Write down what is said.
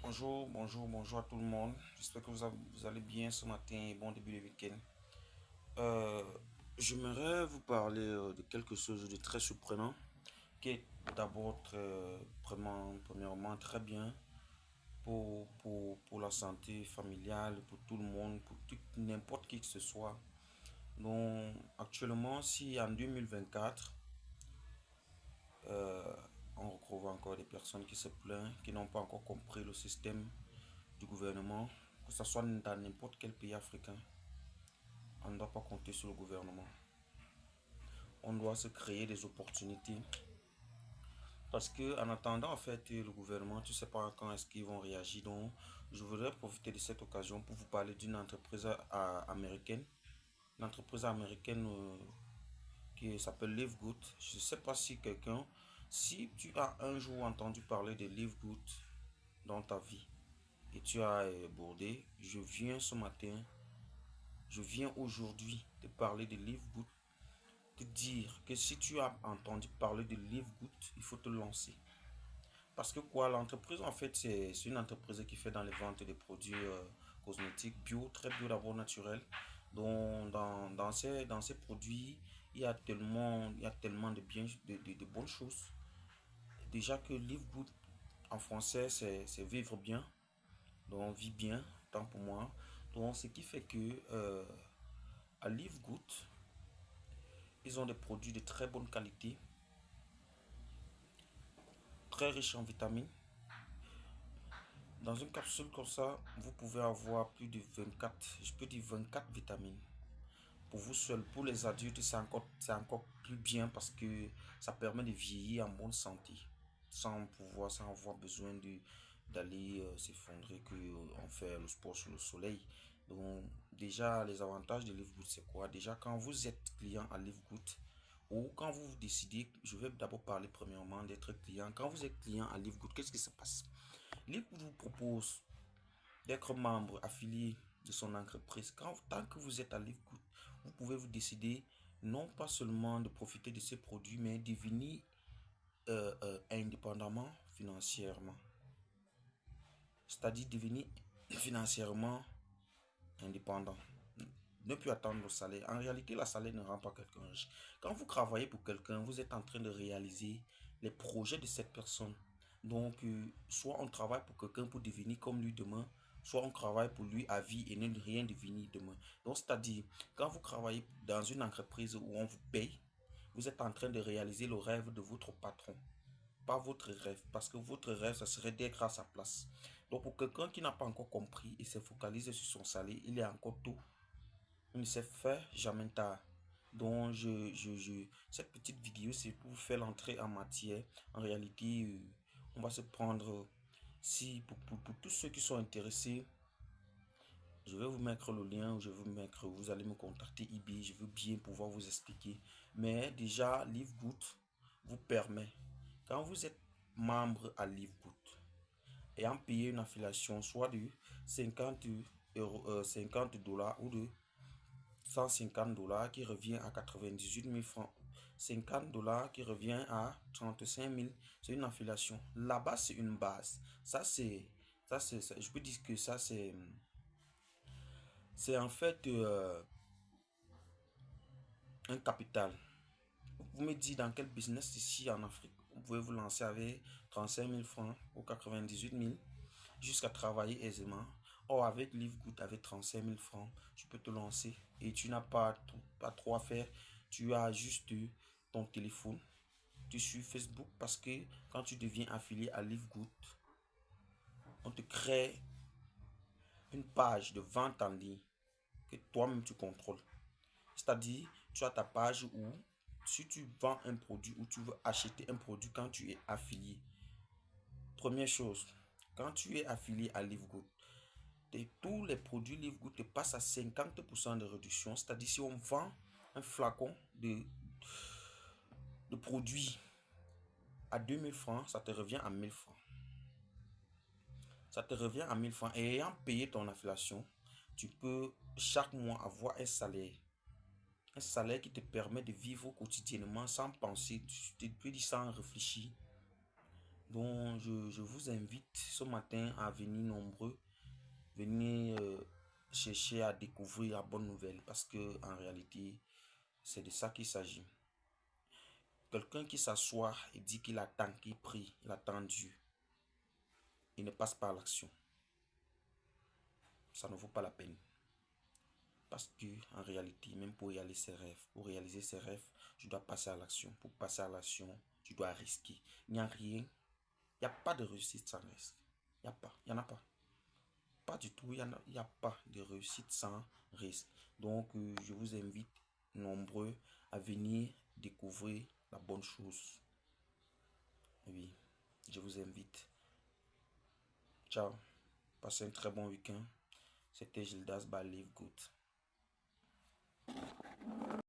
Bonjour à tout le monde. J'espère que vous allez bien ce matin et bon début de week-end. J'aimerais vous parler de quelque chose de très surprenant qui est d'abord premièrement très bien pour la santé familiale, pour tout le monde, pour n'importe qui que ce soit. Donc actuellement, si en 2024, euh, on retrouve encore des personnes qui se plaignent, qui n'ont pas encore compris le système du gouvernement, que ce soit dans n'importe quel pays africain, on ne doit pas compter sur le gouvernement. On doit se créer des opportunités. Parce que en attendant, en fait, le gouvernement, tu ne sais pas quand est-ce qu'ils vont réagir. Donc, je voudrais profiter de cette occasion pour vous parler d'une entreprise américaine. Une entreprise américaine qui s'appelle Livegood. Je ne sais pas si tu as un jour entendu parler de Livegood dans ta vie et tu as bordé, je viens aujourd'hui te parler de Livegood, te dire que si tu as entendu parler de Livegood, il faut te lancer. Parce que quoi, l'entreprise en fait, c'est une entreprise qui fait dans les ventes des produits cosmétiques bio, très bio d'abord naturel. Donc dans ces produits, il y a tellement de, bien, de bonnes choses. Déjà que Live Good en français, c'est vivre bien. Donc on vit bien, tant pour moi. Donc ce qui fait que à Live Good, ils ont des produits de très bonne qualité, très riches en vitamines. Dans une capsule comme ça, vous pouvez avoir plus de 24, je peux dire 24 vitamines. Pour vous seul, pour les adultes, c'est encore plus bien parce que ça permet de vieillir en bonne santé. Sans avoir besoin d'aller s'effondrer, qu'on fait le sport sur le soleil. Donc, déjà, les avantages de Live Good, c'est quoi? Déjà, quand vous êtes client à Live Good, ou quand vous décidez, je vais d'abord parler premièrement d'être client. Quand vous êtes client à Live Good, qu'est-ce qui se passe? Live Good vous propose d'être membre affilié de son entreprise. Tant que vous êtes à Livegood, vous pouvez vous décider non pas seulement de profiter de ces produits, mais de devenir indépendamment financièrement. C'est-à-dire devenir financièrement indépendant. Ne plus attendre le salaire. En réalité, la salaire ne rend pas quelqu'un riche. Quand vous travaillez pour quelqu'un, vous êtes en train de réaliser les projets de cette personne. Donc, soit on travaille pour quelqu'un pour devenir comme lui demain, soit on travaille pour lui à vie et ne rien devenir demain. Donc, c'est-à-dire, quand vous travaillez dans une entreprise où on vous paye, vous êtes en train de réaliser le rêve de votre patron. Pas votre rêve, parce que votre rêve, ça serait d'être à sa place. Donc, pour quelqu'un qui n'a pas encore compris et se focalise sur son salaire, il est encore tôt. Il ne s'est fait jamais tard. Donc, cette petite vidéo, c'est pour vous faire l'entrée en matière. En réalité, on va se prendre, si pour tous ceux qui sont intéressés, je vais vous mettre le lien, vous allez me contacter eBay, je veux bien pouvoir vous expliquer. Mais déjà, Livegood vous permet, quand vous êtes membre à Livegood, ayant payé une affiliation soit de 50 euros, 50 dollars ou de 150 dollars qui revient à 98 000 francs. 50 dollars qui revient à 35 000. C'est une affiliation. Là-bas, c'est une base. Je peux dire que c'est en fait un capital. Vous me dites dans quel business ici en Afrique, vous pouvez vous lancer avec 35 000 francs ou 98 000 jusqu'à travailler aisément. Or, avec Livegood, avec 35 000 francs, tu peux te lancer et tu n'as pas trop à faire. Tu as juste ton téléphone. Tu suis Facebook parce que quand tu deviens affilié à Livegood, on te crée une page de vente en ligne que toi-même tu contrôles. C'est-à-dire, tu as ta page où si tu vends un produit ou tu veux acheter un produit quand tu es affilié. Première chose, quand tu es affilié à Livegood, tous les produits Livegood te passent à 50% de réduction. C'est-à-dire, si on vend un flacon de produit à 2000 francs, ça te revient à 1000 francs. Ça te revient à 1000 francs. Et ayant payé ton inflation, tu peux chaque mois avoir un salaire. Un salaire qui te permet de vivre quotidiennement sans penser, tu te dis sans réfléchir. Donc, je vous invite ce matin à venir nombreux, venir chercher à découvrir la bonne nouvelle parce que en réalité, c'est de ça qu'il s'agit. Quelqu'un qui s'assoit et dit qu'il attend, qu'il prie, il attend Dieu, il ne passe pas à l'action. Ça ne vaut pas la peine. Parce que en réalité, même pour réaliser ses rêves, tu dois passer à l'action. Pour passer à l'action, tu dois risquer. Il n'y a rien, il n'y a pas de réussite sans risque. Il n'y a pas, il n'y en a pas. Pas du tout, il n'y a pas de réussite sans risque. Donc, je vous invite nombreux à venir découvrir la bonne chose. Oui, je vous invite. Ciao. Passez un très bon week-end. C'était Gildas by Live Good.